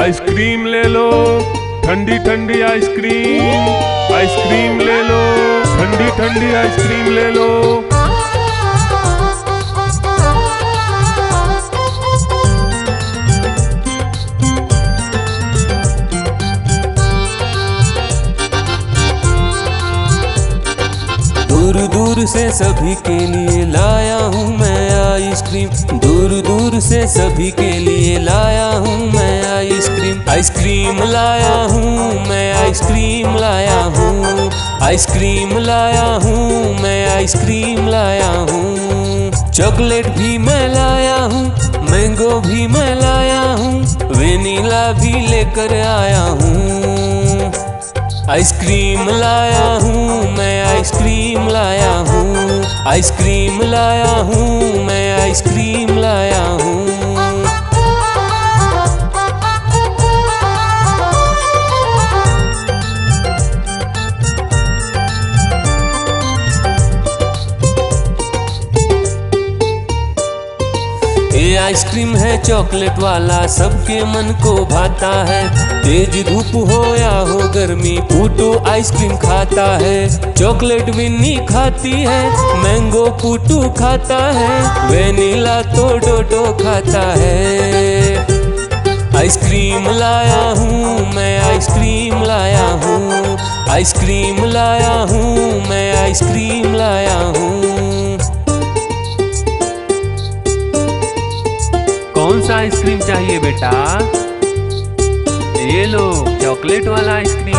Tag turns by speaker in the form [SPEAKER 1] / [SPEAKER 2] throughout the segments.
[SPEAKER 1] Ice cream ले लो, ठंडी ठंडी आइसक्रीम। आइसक्रीम ले लो, ठंडी ठंडी आइसक्रीम ले लो।
[SPEAKER 2] दूर दूर से सभी के लिए लाया हूँ मैं आइसक्रीम। दूर दूर से सभी के लिए लाया हूँ मैं आइसक्रीम। आइसक्रीम लाया हूँ मैं, आइसक्रीम लाया हूँ। आइसक्रीम लाया हूँ मैं, आइसक्रीम लाया हूँ। चॉकलेट भी मैं लाया हूँ, मैंगो भी मैं लाया हूँ, वेनिला भी लेकर आया हूँ। आइसक्रीम लाया हूँ मैं, आइसक्रीम लाया हूँ। आइसक्रीम लाया हूँ मैं, आइसक्रीम लाया हूँ। ये आइसक्रीम है चॉकलेट वाला, सबके मन को भाता है। तेज धूप हो या हो गर्मी, पूटू आइसक्रीम खाता है। चॉकलेट विन्नी खाती है, मैंगो पूटू खाता है, वेनिला तो डोडो खाता है। आइसक्रीम लाया हूँ मैं, आइसक्रीम लाया हूँ। आइसक्रीम लाया हूँ मैं, आइसक्रीम लाया हूँ।
[SPEAKER 3] कौन सा आइसक्रीम चाहिए बेटा? ये लो चॉकलेट वाला आइसक्रीम।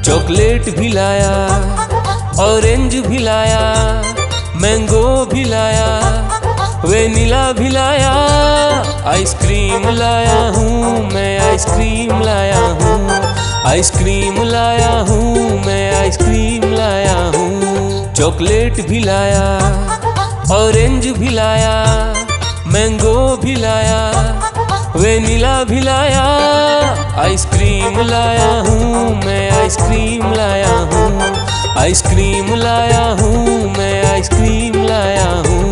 [SPEAKER 2] चॉकलेट भी लाया, ऑरेंज भी लाया, मैंगो भी लाया, वेनिला भी लाया। आइसक्रीम लाया हूँ मैं, आइसक्रीम लाया हूँ। आइसक्रीम लाया हूँ मैं, आइसक्रीम लाया हूँ। चॉकलेट भी लाया, ऑरेंज भी लाया, मैंगो भी लाया, वेनिला भी लाया। आइसक्रीम लाया हूँ मैं, आइसक्रीम लाया हूँ। आइसक्रीम लाया हूँ मैं, आइसक्रीम लाया हूँ।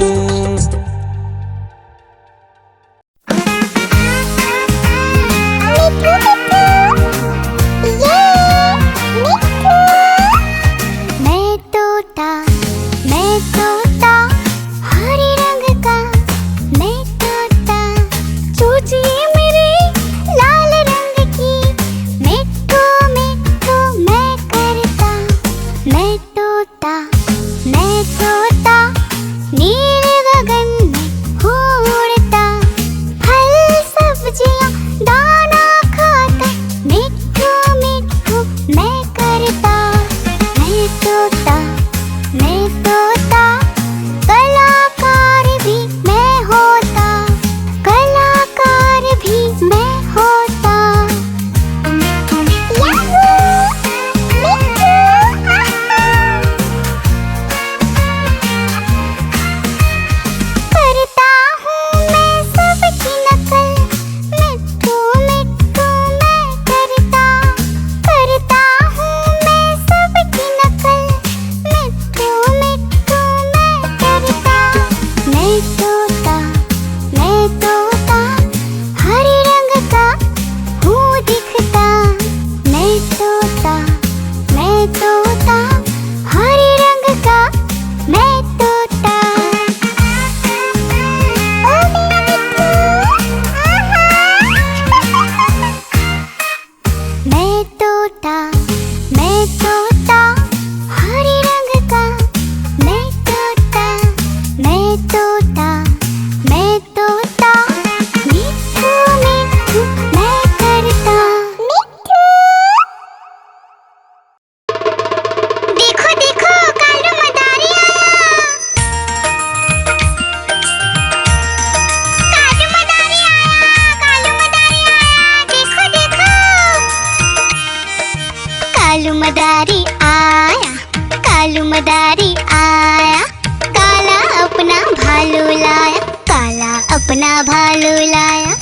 [SPEAKER 4] अपना भालू लाया।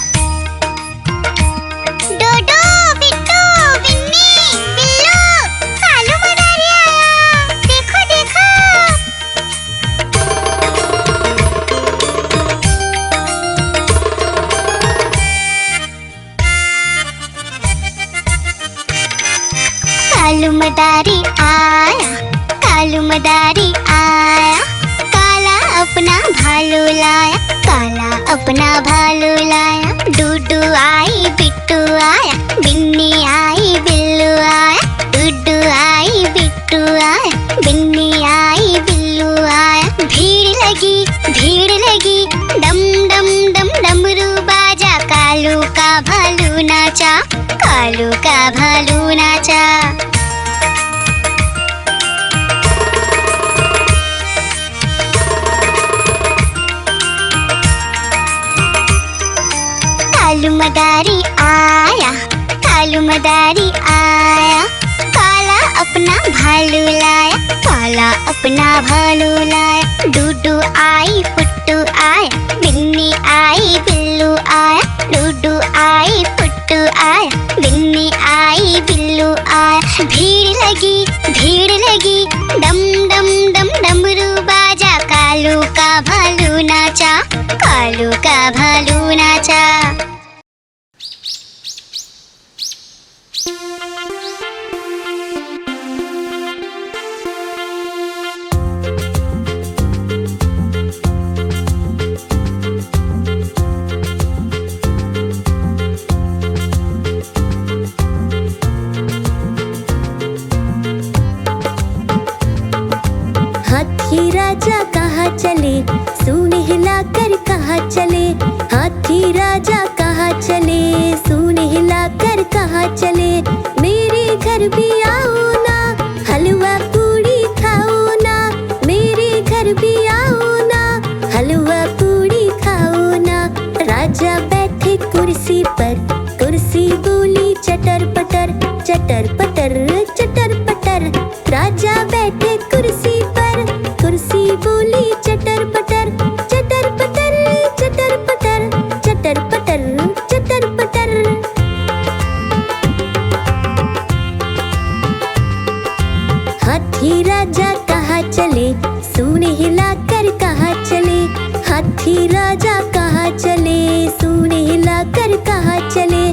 [SPEAKER 4] डोडो, बिट्टू, बिन्नी, बिल्लू, कालू मदारी आया। देखो देखो। कालू का भालू नाचा। कालू मदारी आया, कालू मदारी आया, काला अपना भालू लाया, काला अपना भालू लाया। डूडू आई पुट्टू आया, बिन्नी आई बिल्लू आया, डूडू आई पुट्टू आया, बिन्नी आई बिल्लू आया। भीड़ लगी, डम डम डम डमरू बाजा, कालू का भालू नाचा, कालू का भालू नाचा।
[SPEAKER 5] हाथी राजा कहाँ चले, सूंड हिलाकर कहाँ चले, हाथी राजा कहाँ चले, सूंड हिलाकर कहाँ चले। मेरे घर भी आओ ना, हलवा पूड़ी खाओ ना, मेरे घर भी आओ ना, हलवा पूड़ी खाओ ना। राजा बैठे कुर्सी पर, कुर्सी बोली चटर पटर, चटर पटर चटर पटर। राजा बैठे कुर्सी पर, कुर्सी बोली चटर पटर, चटर पटर चटर पटर, चटर पटर चटर पटर। हाथी राजा कहाँ चले, सूंड हिलाकर कहाँ चले, हाथी राजा कहाँ चले, सूंड हिलाकर कहाँ चले।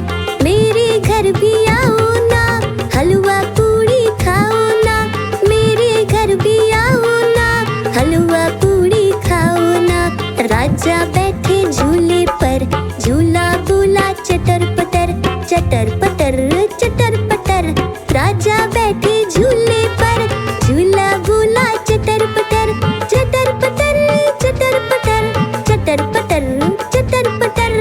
[SPEAKER 5] मेरे घर भी आओ ना, हलवा पूड़ी खाओ ना, मेरे घर भी आओ ना, हलवा पूड़ी खाओ ना। राजा बैठे झूले पर, झूला बोला चटर पटर, चटर पटर चटर पटर। राजा बैठे झूले पर, झूला बोला चटर पटर, चटर पटर चटर पटर, चटर पटर चटर पटर।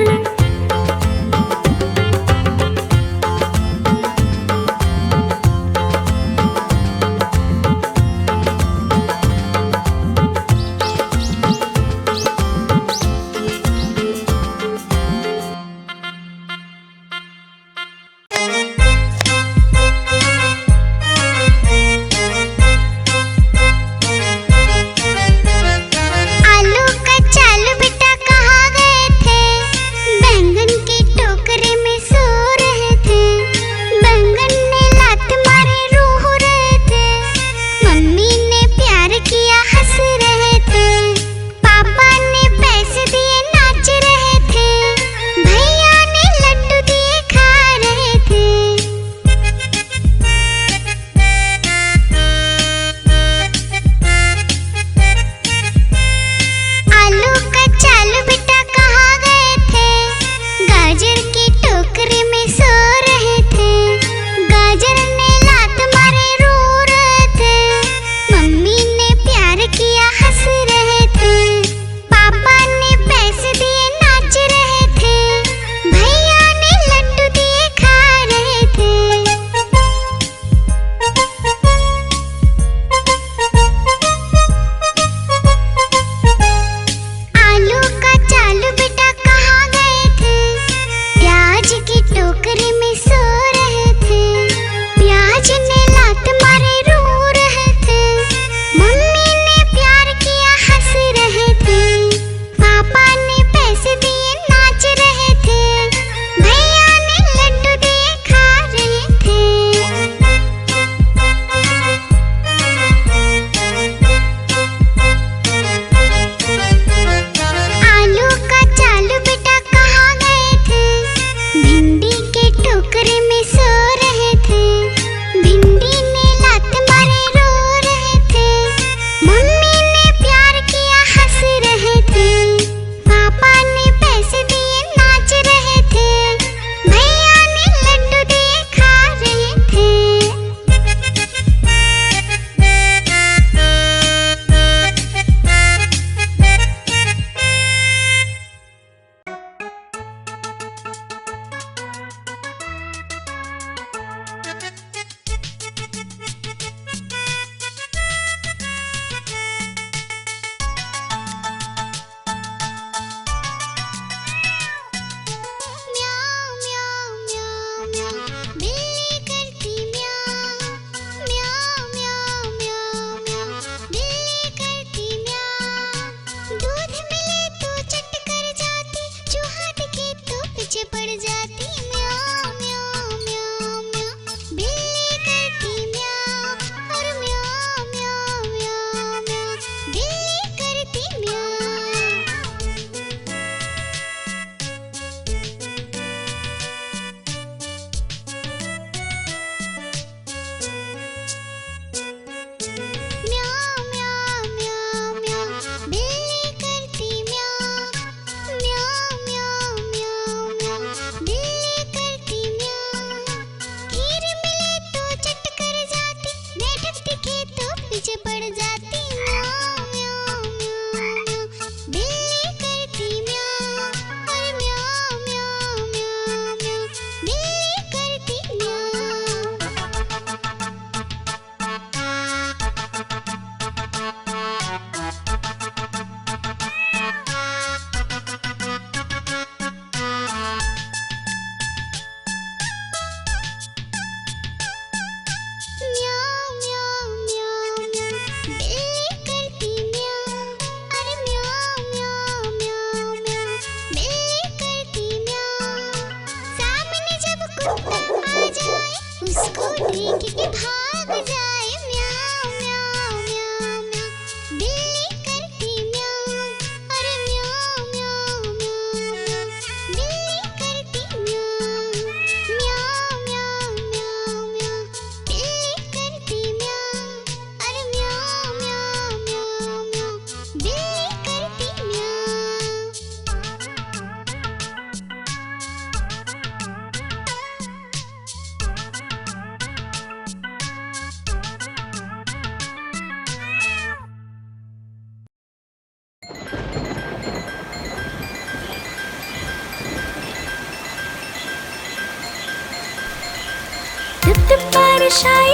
[SPEAKER 5] टिप बारिश आई,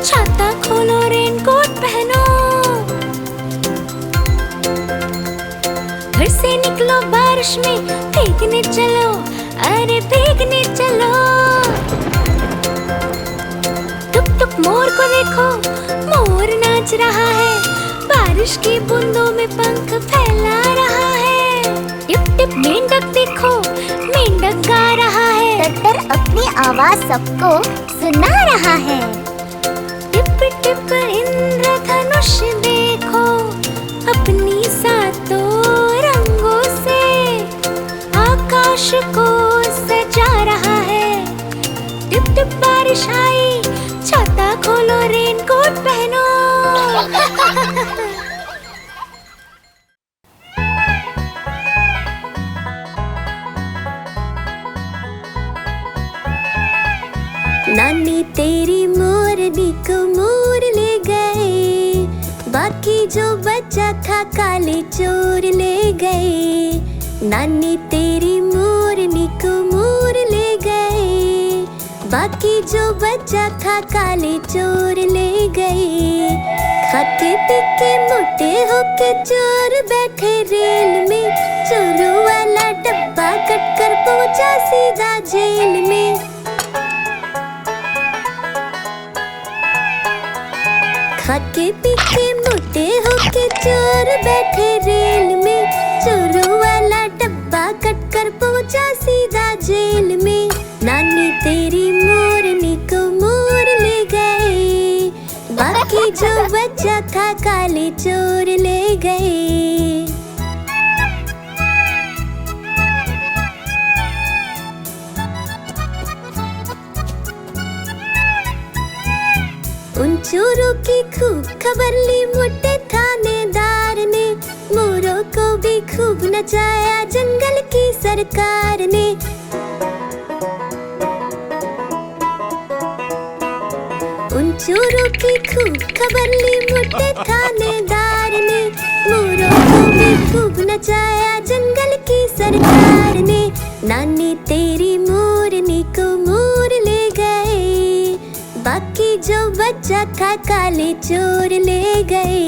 [SPEAKER 5] छाता खोलो रेनकोट पहनो। घर से निकलो बारिश में, भीगने चलो, अरे भीगने चलो। टुक टुक मोर को देखो, मोर नाच रहा है, बारिश की बूंदों में पंख फैला रहा है। टिप टिप मेंढक देखो, मेंढक गा रहा है,
[SPEAKER 4] टट्टर अपनी आवाज सबको सुना रहा है।
[SPEAKER 5] टिप टिप इंद्रधनुष देखो, अपनी सातों रंगों से आकाश को सजा रहा है। टिप टिप बारिश आई, छाता खोलो रेनकोट पहनो। नानी तेरी मोरनी को मोर ले गए, बाकी जो बचा था काले चोर ले गए। नानी तेरी मोरनी को मोर ले गए, बाकी जो बचा था काले चोर ले गए। खाते पीके मोटे होके चोर बैठे रेल में, चोरों वाला डब्बा कट कर पहुंचा सीधा जेल में। खाके पीके मोटे होके चोर बैठे रेल में, चोरों वाला डब्बा कट कर पहुंचा सीधा जेल में। नानी तेरी मोरनी को मोर ले गए, बाकी जो बचा था काले चोर ले गए। उन चोरों की खूब खबर ली मोटे थानेदार ने, मोरों को भी खूब नचाया जंगल की सरकार ने। उन चोरों की खूब खबर ली मोटे थानेदार ने, मोरों को भी खूब नचाया जंगल की सरकार ने। नानी तेरी मोरनी को मोर ले गए, बाकी जो बचा था काले चोर ले गए।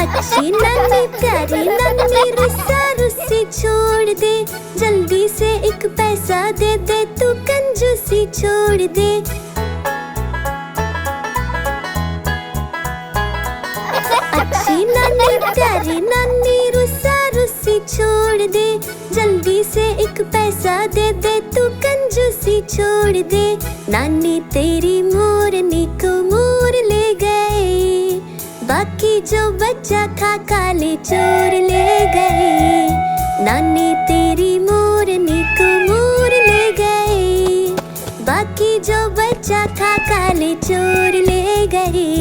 [SPEAKER 5] अच्छी नानी प्यारी नानी रुस्सा रुस्सी छोड़ दे, जल्दी से एक पैसा दे दे, तू कंजूसी छोड़ दे। अच्छी नानी प्यारी नानी रुस्सा रुस्सी छोड़ दे, जल्दी से एक पैसा दे दे, तू कंजूसी छोड़ दे। नानी तेरी मोरनी को मोर ले गए, बाकी जो बचा था काले चोर ले गए। नानी तेरी मोरनी को मोर ले गए, बाकी जो बचा था काले चोर ले गए।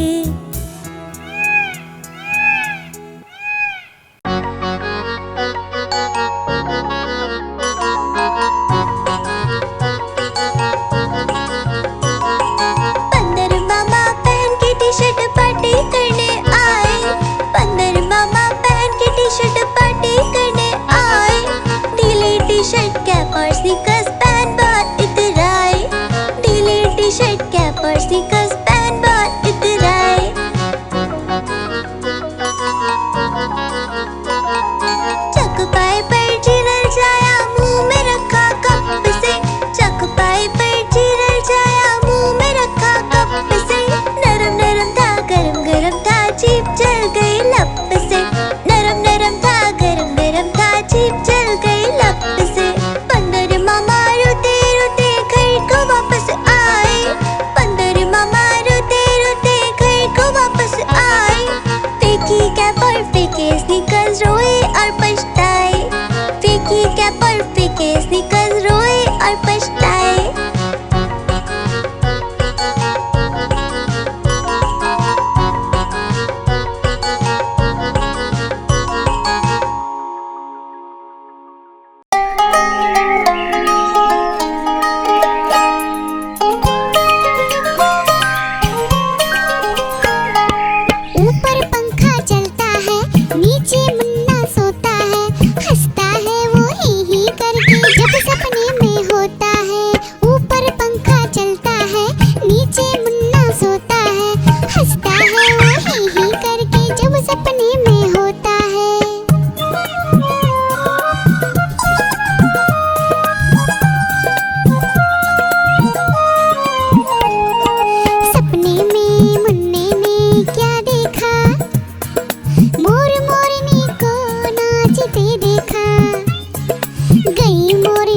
[SPEAKER 4] ऊपर पंखा चलता है, मोरी